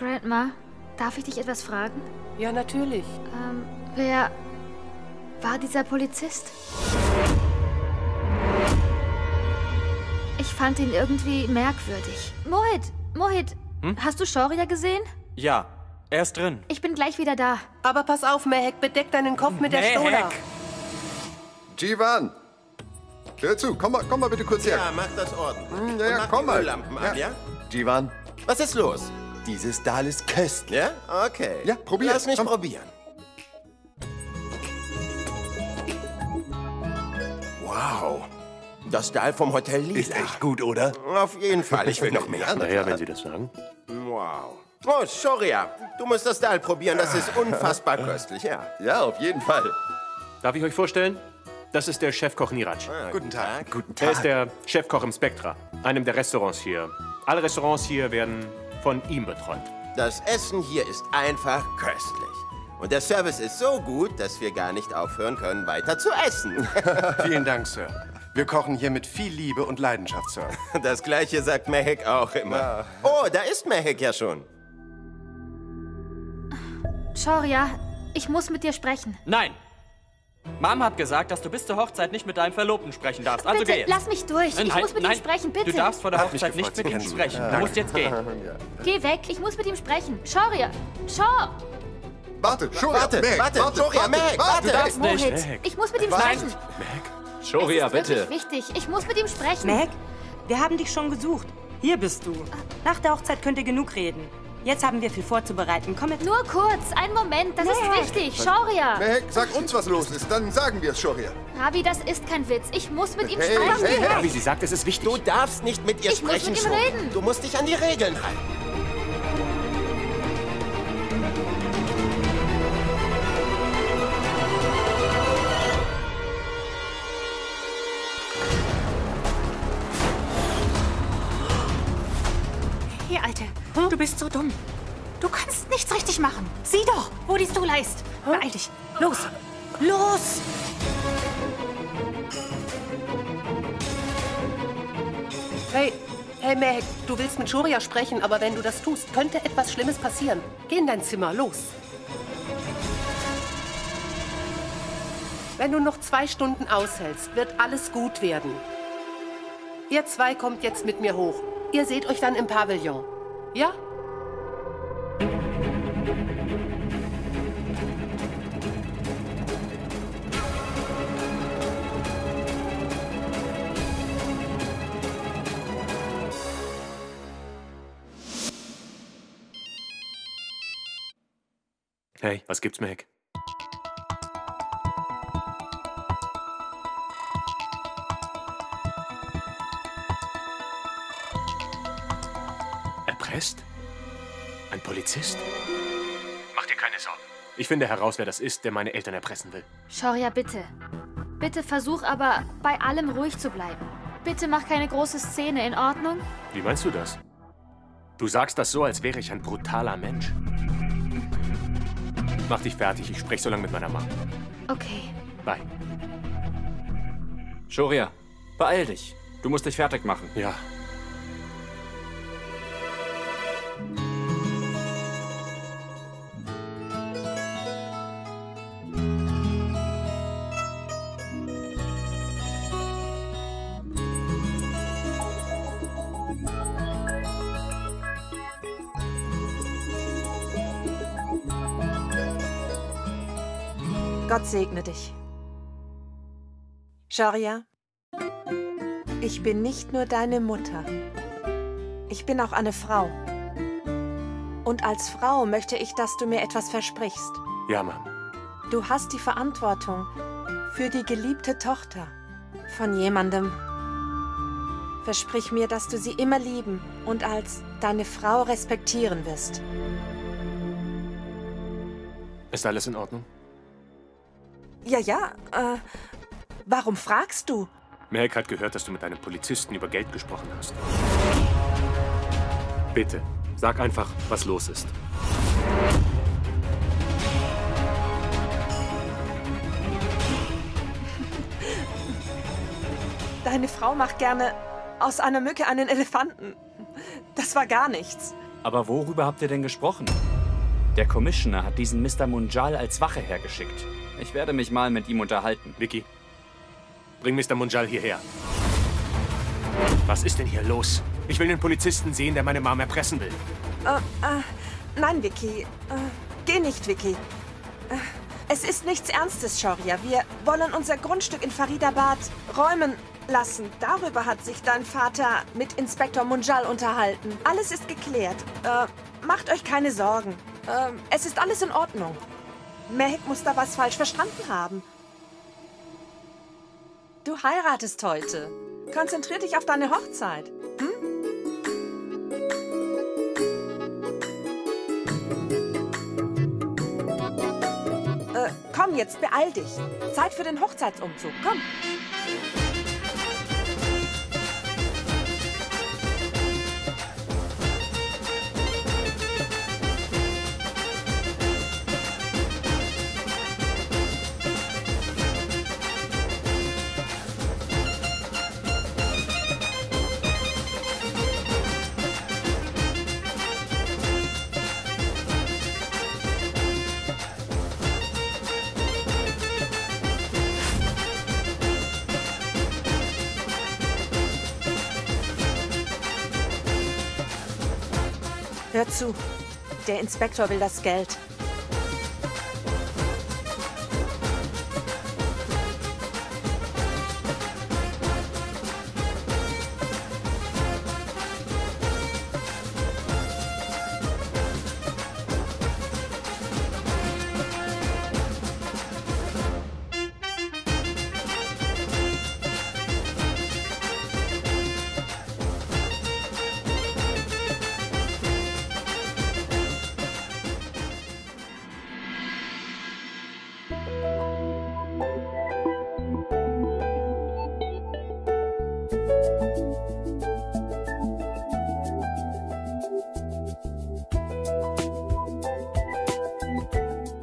Grandma, darf ich dich etwas fragen? Ja, natürlich. Wer war dieser Polizist? Ich fand ihn irgendwie merkwürdig. Mohit, hast du Shoria gesehen? Ja, er ist drin. Ich bin gleich wieder da. Aber pass auf, Mehek, bedeck deinen Kopf mit der Stola. Jivan! Hör zu, komm mal bitte kurz her. Ja, mach das ordentlich. Ja, mach komm die mal. Öllampen an, ja? Jivan, Was ist los? dieses Dahl ist köstlich. Ja? Okay. Ja, probier. Lass mich Komm. probieren. Wow. Das Dahl vom Hotel Lila. Ist echt gut, oder? Auf jeden Fall. Ich will noch mehr. Naja, wenn Sie das sagen. Wow. Oh, Shoria, du musst das Dahl probieren. Das ist unfassbar köstlich, ja. Ja, auf jeden Fall. Darf ich euch vorstellen? Das ist der Chefkoch Niraj. Guten Tag. Guten Er ist Tag. der Chefkoch im Spectra, einem der Restaurants hier. Alle Restaurants hier werden von ihm betreut. Das Essen hier ist einfach köstlich. Und der Service ist so gut, dass wir gar nicht aufhören können, weiter zu essen. Vielen Dank, Sir. Wir kochen hier mit viel Liebe und Leidenschaft, Sir. Das Gleiche sagt Mehek auch immer. Oh, da ist Mehek ja schon. Shoria, ich muss mit dir sprechen. Nein! Mom hat gesagt, dass du bis zur Hochzeit nicht mit deinem Verlobten sprechen darfst. Also Bitte, geh jetzt. lass mich durch. Ich muss mit ihm sprechen, bitte. Du darfst vor der Hat mich Hochzeit nicht gefreut, mit Sie ihm kennenzulernen. sprechen. Du musst jetzt gehen. Geh weg, ich muss mit ihm sprechen. Shoria, Shor! Warte, Shoria, Warte, Mehek, warte, Shoria, Mehek, warte. Du darfst nicht. Mohit, ich muss mit ihm Nein. sprechen. Shoria, Es ist wirklich wichtig. Ich muss mit ihm sprechen. Meg, wir haben dich schon gesucht. Hier bist du. Nach der Hochzeit könnt ihr genug reden. Jetzt haben wir viel vorzubereiten. Komm mit. Nur kurz, einen Moment, das ist wichtig. Shoria! Mehek, sag uns, was los ist, dann sagen wir es, Shoria. Ravi, das ist kein Witz. Ich muss mit ihm Hey, sprechen. hey, hey. Wie sie sagt, es ist wichtig. Du darfst nicht mit ihr Ich muss sprechen, mit ihm Shoria. reden. Du musst dich an die Regeln halten. Hey, Alte, du bist so dumm. Du kannst nichts richtig machen. Sieh doch, wo die Stula ist. Beeil dich. Los. Los! Hey, Mehek, du willst mit Shoria sprechen, aber wenn du das tust, könnte etwas Schlimmes passieren. Geh in dein Zimmer, los. Wenn du noch 2 Stunden aushältst, wird alles gut werden. Ihr 2 kommt jetzt mit mir hoch. Ihr seht euch dann im Pavillon. Ja? Hey, was gibt's, Meg? Erpresst? Ein Polizist? Mach dir keine Sorgen. Ich finde heraus, wer das ist, der meine Eltern erpressen will. Shoria, bitte. Bitte versuch aber, bei allem ruhig zu bleiben. Bitte mach keine große Szene, in Ordnung? Wie meinst du das? Du sagst das so, als wäre ich ein brutaler Mensch. Mach dich fertig, ich spreche so lange mit meiner Mama. Okay. Bye. Shoria, beeil dich. Du musst dich fertig machen. Ja. Gott segne dich. Shoria, ich bin nicht nur deine Mutter. Ich bin auch eine Frau. Und als Frau möchte ich, dass du mir etwas versprichst. Ja, Mom. Du hast die Verantwortung für die geliebte Tochter von jemandem. Versprich mir, dass du sie immer lieben und als deine Frau respektieren wirst. Ist alles in Ordnung? Ja, warum fragst du? Meg hat gehört, dass du mit einem Polizisten über Geld gesprochen hast. Bitte, sag einfach, was los ist. Deine Frau macht gerne aus einer Mücke einen Elefanten. Das war gar nichts. Aber worüber habt ihr denn gesprochen? Der Commissioner hat diesen Mr. Munjal als Wache hergeschickt. Ich werde mich mal mit ihm unterhalten. Vicky, bring Mr. Munjal hierher. Was ist denn hier los? Ich will den Polizisten sehen, der meine Mom erpressen will. Nein, Vicky. Geh nicht, Vicky. Es ist nichts Ernstes, Shaurya. Wir wollen unser Grundstück in Faridabad räumen lassen. Darüber hat sich dein Vater mit Inspektor Munjal unterhalten. Alles ist geklärt. Macht euch keine Sorgen. Es ist alles in Ordnung. Mehek muss da was falsch verstanden haben. Du heiratest heute. Konzentrier dich auf deine Hochzeit. Hm? Komm jetzt, beeil dich. Zeit für den Hochzeitsumzug. Komm. Hör zu. Der Inspektor will das Geld.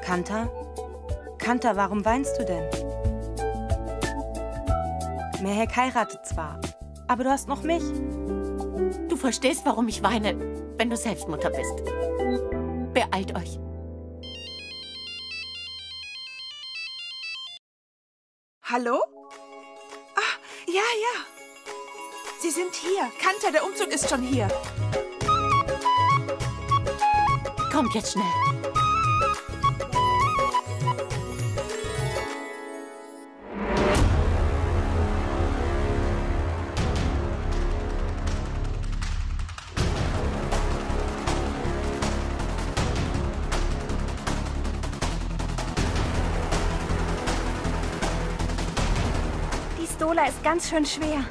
Kanta? Kanta, warum weinst du denn? Mehek heiratet zwar, aber du hast noch mich. Du verstehst, warum ich weine, wenn du selbst Mutter bist. Beeilt euch. Hallo? Ah, ja. Sie sind hier. Kanta, der Umzug ist schon hier. Kommt jetzt schnell. Stola ist ganz schön schwer.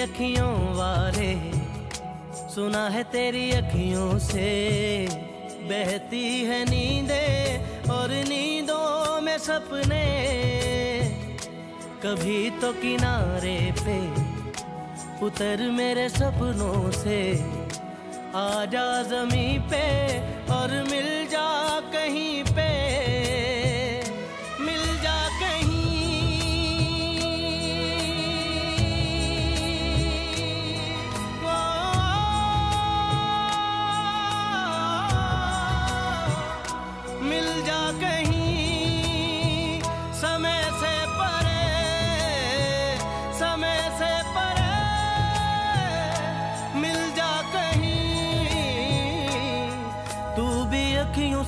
अखियों वारे सुना है तेरी अखियों से बहती है नींदें और नींदों में सपने कभी तो किनारे पे उतर मेरे सपनों से आजा ज़मीं पे और मिल जा कहीं पे मिल जा कहीं मिल जा कहीं समय से परे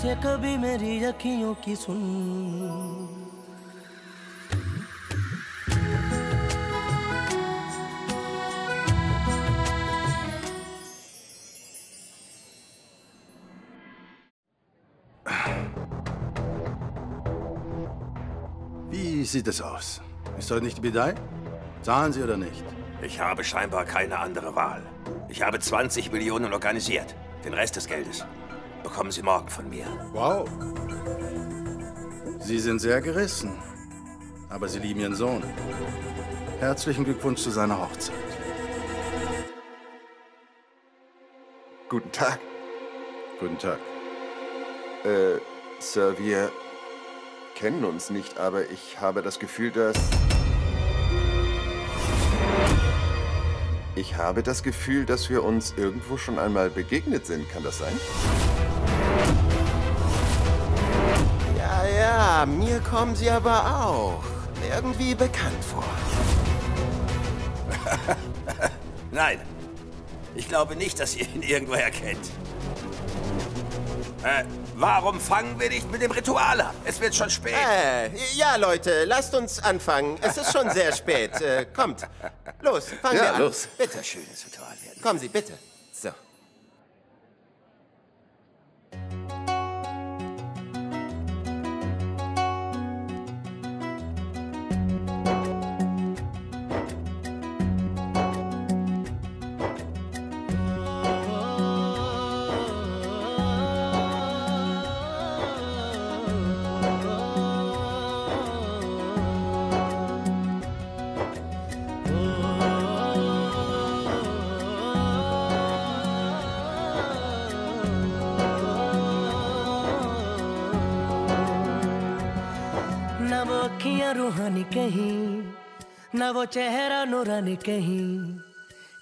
से कभी मेरी अखियों की सुन। Wie sieht es aus? Ist heute nicht die Bidei? Zahlen Sie oder nicht? Ich habe scheinbar keine andere Wahl. Ich habe 20 Millionen organisiert. Den Rest des Geldes bekommen Sie morgen von mir. Wow. Sie sind sehr gerissen. Aber Sie lieben Ihren Sohn. Herzlichen Glückwunsch zu seiner Hochzeit. Guten Tag. Guten Tag. Sir, wir kennen uns nicht, aber ich habe das Gefühl, dass... Ich habe das Gefühl, dass wir uns irgendwo schon einmal begegnet sind. Kann das sein? Ja, ja, mir kommen Sie aber auch irgendwie bekannt vor. Nein, ich glaube nicht, dass ihr ihn irgendwoher kennt. Warum fangen wir nicht mit dem Ritual an? Es wird schon spät. Ja, Leute, lasst uns anfangen. Es ist schon sehr spät. Kommt, los, fangen wir an. Los. Bitte. Schönes Ritual werden. Kommen Sie, bitte. So. रूहानी कहीं ना वो चेहरा नूरानी कहीं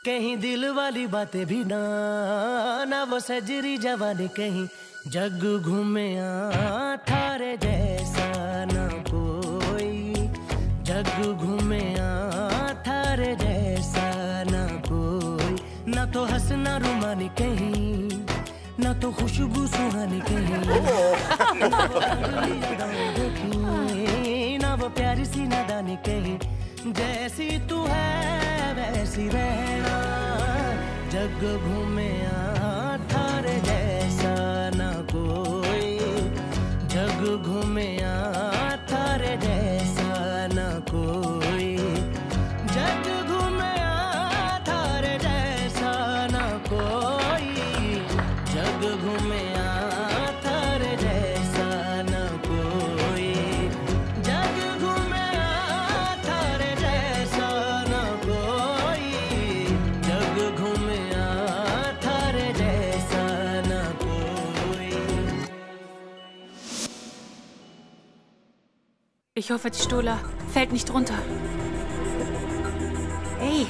कहीं दिल वाली बातें भी ना वो सजरी जवानी कहीं जग घूमे थारे जैसा ना कोई जग घूमे थारे जैसा ना कोई ना तो हंसना रुमानी कहीं ना तो खुशबू सुहानी कहीं वो प्यारी सी नादानी कहीं जैसी तू है वैसी रहना जग घूमे थारे जैसा ना कोई जग घूमे थारे जैसा ना कोई जग घूमे थारे जैसा ना कोई जग घूमे थारे जैसा ना कोई Ich hoffe, die Stola fällt nicht runter. Ey,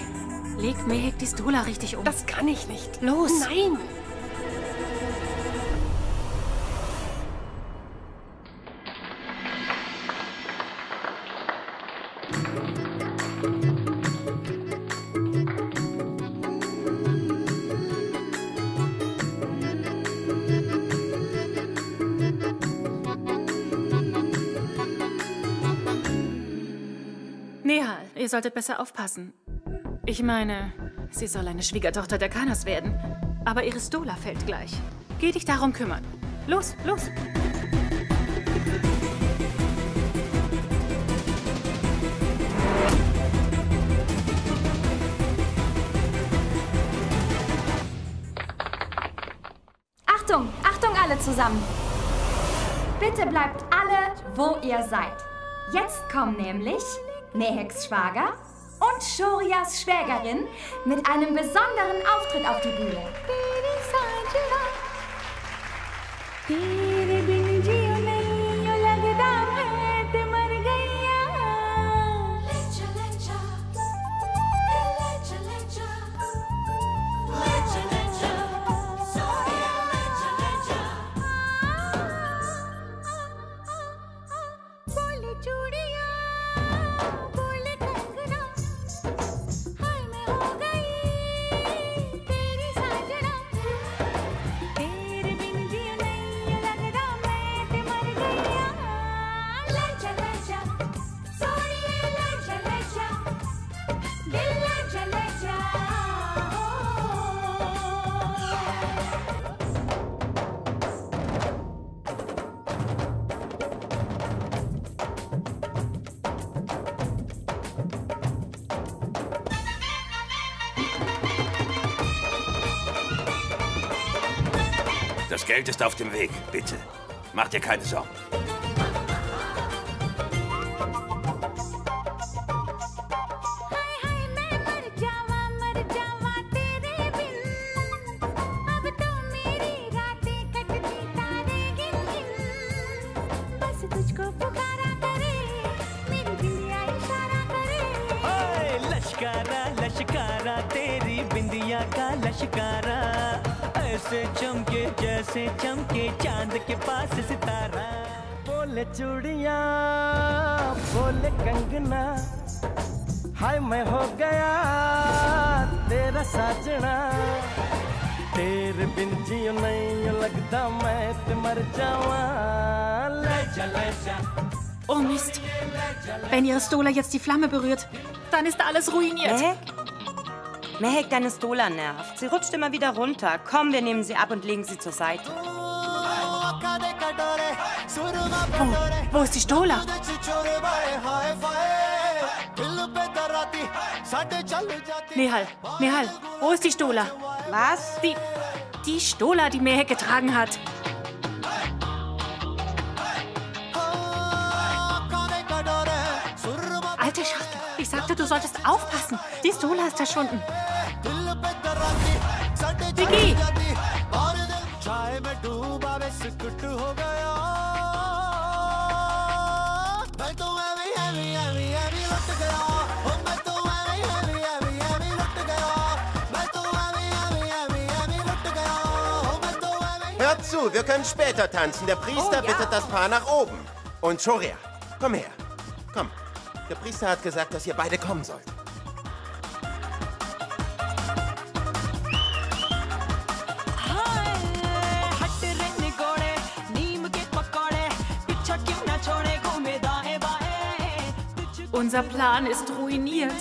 leg Mehek die Stola richtig um. Das kann ich nicht. Los. Nein. Nehal, ihr solltet besser aufpassen. Ich meine, sie soll eine Schwiegertochter der Kanas werden. Aber ihre Stola fällt gleich. Geh dich darum kümmern. Los, los! Achtung, Achtung alle zusammen! Bitte bleibt alle, wo ihr seid. Jetzt kommen nämlich Meheks Schwager und Shorias Schwägerin mit einem besonderen Auftritt auf die Bühne. Das Geld ist auf dem Weg. Bitte, mach dir keine Sorgen. लश्कारा तेरी बिंदिया का लश्कारा ऐसे चमके जैसे चमके चांद के पास सितारा बोले चूड़िया बोले कंगना हाय मैं हो गया तेरा साजना तेरे बिन जियो नहीं लगता मैं ते मर जावा ले जा Oh Mist. Wenn ihre Stola jetzt die Flamme berührt, dann ist alles ruiniert. Mehek, deine Stola nervt. Sie rutscht immer wieder runter. Komm, wir nehmen sie ab und legen sie zur Seite. Wo ist die Stola? Nehal, wo ist die Stola? Was? Die Stola, die Mehek getragen hat. Alte Schachtel, ich sagte, du solltest aufpassen. Die Stola ist verschwunden. Vicky! Hört zu, wir können später tanzen. Der Priester bittet das Paar nach oben. Und Shoria, komm her. Komm. Der Priester hat gesagt, dass ihr beide kommen sollt. Unser Plan ist ruiniert.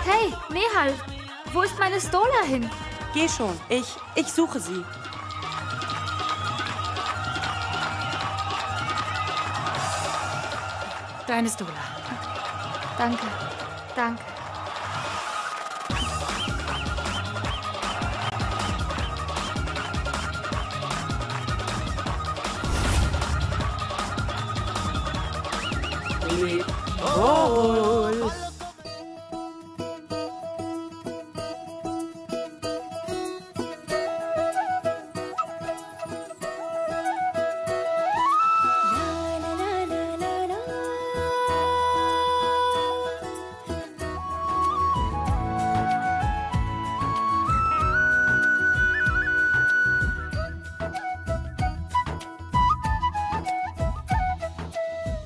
Hey, Nehal, wo ist meine Stola hin? Geh schon, ich suche sie. Deine Stola. Danke, danke. Wohl.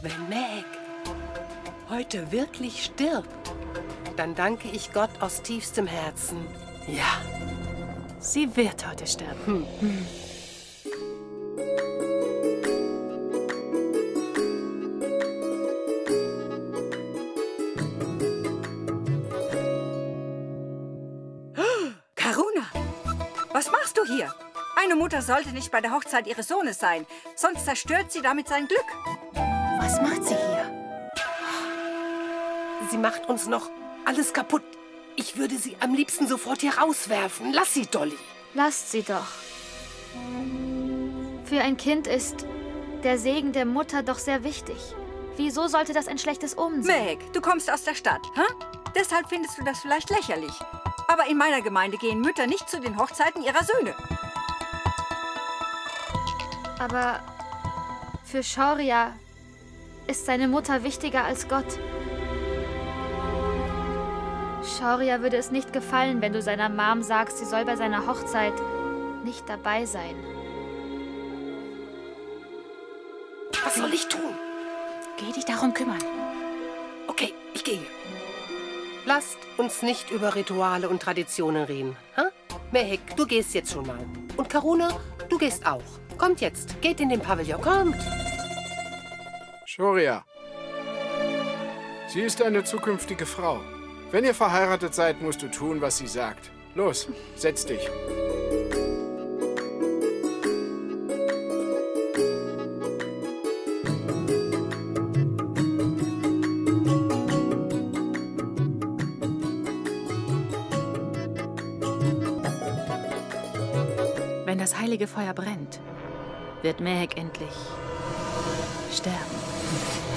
Wenn Meg heute wirklich stirbt, dann danke ich Gott aus tiefstem Herzen. Ja. Sie wird heute sterben. Karuna, was machst du hier? Eine Mutter sollte nicht bei der Hochzeit ihres Sohnes sein, sonst zerstört sie damit sein Glück. Was macht sie hier? Sie macht uns noch alles kaputt. Ich würde sie am liebsten sofort hier rauswerfen. Lass sie, Dolly. Lasst sie doch. Für ein Kind ist der Segen der Mutter doch sehr wichtig. Wieso sollte das ein schlechtes Omen sein? Meg, du kommst aus der Stadt, hä? Deshalb findest du das vielleicht lächerlich. Aber in meiner Gemeinde gehen Mütter nicht zu den Hochzeiten ihrer Söhne. Aber für Shoria ist seine Mutter wichtiger als Gott. Shoria würde es nicht gefallen, wenn du seiner Mom sagst, sie soll bei seiner Hochzeit nicht dabei sein. Was soll ich tun? Geh dich darum kümmern. Okay, ich gehe. Lasst uns nicht über Rituale und Traditionen reden. Ha? Mehek, du gehst jetzt schon mal. Und Karuna, du gehst auch. Kommt jetzt, geht in den Pavillon, kommt. Shoria, sie ist deine zukünftige Frau. Wenn ihr verheiratet seid, musst du tun, was sie sagt. Los, setz dich. Wenn das heilige Feuer brennt, wird Mehek endlich sterben.